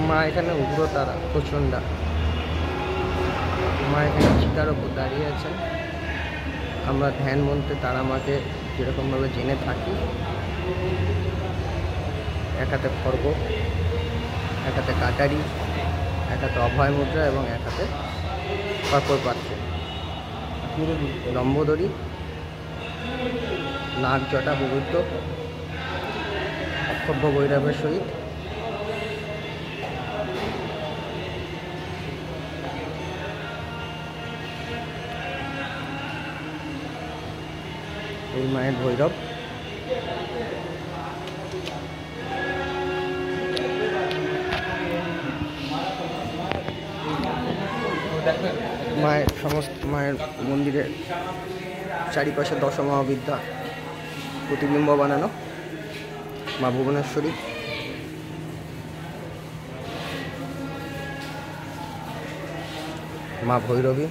মা এখানে উগ্রতারা প্রচণ্ডা, মা এখানে চিতার ওপর দাঁড়িয়ে আছেন। আমরা ধ্যান মন্ত্রে তারা মাকে যেরকমভাবে জেনে থাকি, এক হাতে খড়গ, এক হাতে কাটারি, এক হাতে অভয় মুদ্রা এবং এক হাতে কর্পূর পাত্র, লম্বোদরি, নাগ জটা বৈরুদ্ধ, অক্ষভ্য বৈরবের সহিত এই মায়ের ভৈরব। মায়ের মায়ের মন্দিরের চারিপাশে দশমহাবিদ্যা প্রতিবিম্ব বানানো, মা ভুবনেশ্বরী, মা ভৈরবী,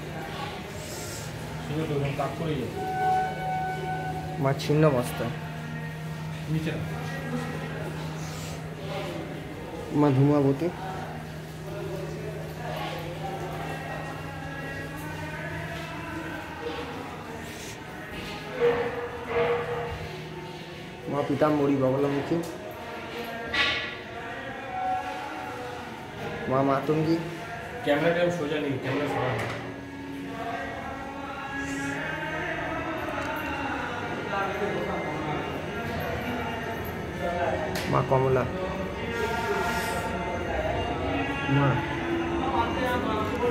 মা ছিন্নমস্তা, মা ধূমাবতী, মা পীতাম্বরী বগলামুখী, মা মাতঙ্গী, ক্যামেরাটা সোজা নেই, ক্যামেরা সরা মা কমলা,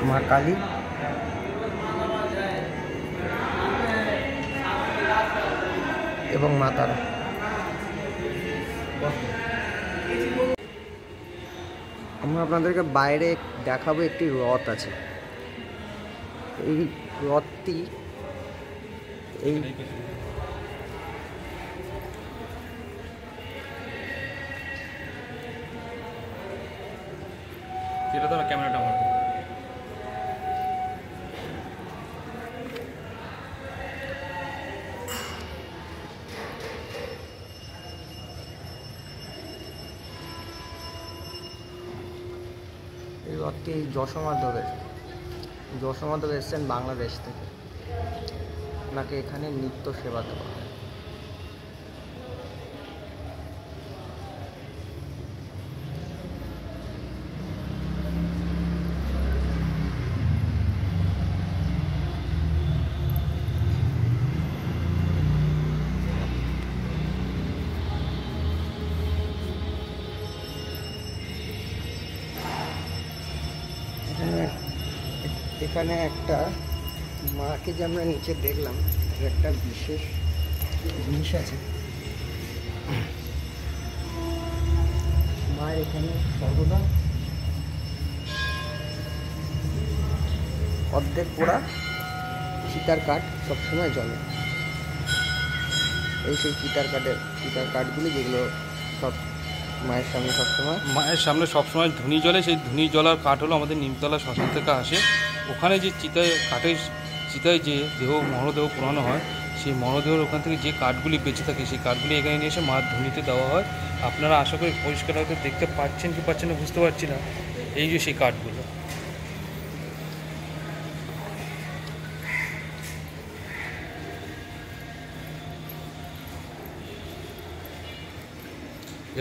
মা কালী, এবং মা তারা। আমরা আপনাদেরকে বাইরে দেখাবো, একটি রথ আছে। এই রথটি এটা তো ক্যামেরাটা আমার এই রথটি যশোমাধব এসছেন বাংলাদেশ থেকে, ওনাকে এখানে নিত্য সেবা দেওয়া হয়। এখানে একটা মাকে যে আমরা নিচে দেখলাম, একটা বিশেষ জিনিস আছে। মা এখানে সর্বদা অর্ধেক পোড়া চিতার কাঠ সবসময় জ্বলে। এই সেই চিতার কাঠগুলি যেগুলো সব মায়ের সামনে সবসময় ধুনি জ্বলে। সেই ধুনি জ্বলার কাঠ হলো আমাদের নিমতলা শ্মশান থেকে আসে। ওখানে যে চিতায় যে মরদেহ পোড়ানো হয়, সেই মরদেহের ওখান থেকে যে কাঠগুলি বেঁচে থাকে, সেই কাঠগুলি এখানে নিয়ে এসে মার ধুনিতে দেওয়া হয়। আপনারা আশা করি পরিষ্কার হয়তো দেখতে পাচ্ছেন কি পাচ্ছেন না বুঝতে পারছি না। এই যে সেই কাঠগুলো,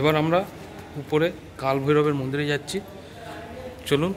এবার আমরা উপরে কাল ভৈরবের মন্দিরে যাচ্ছি, চলুন।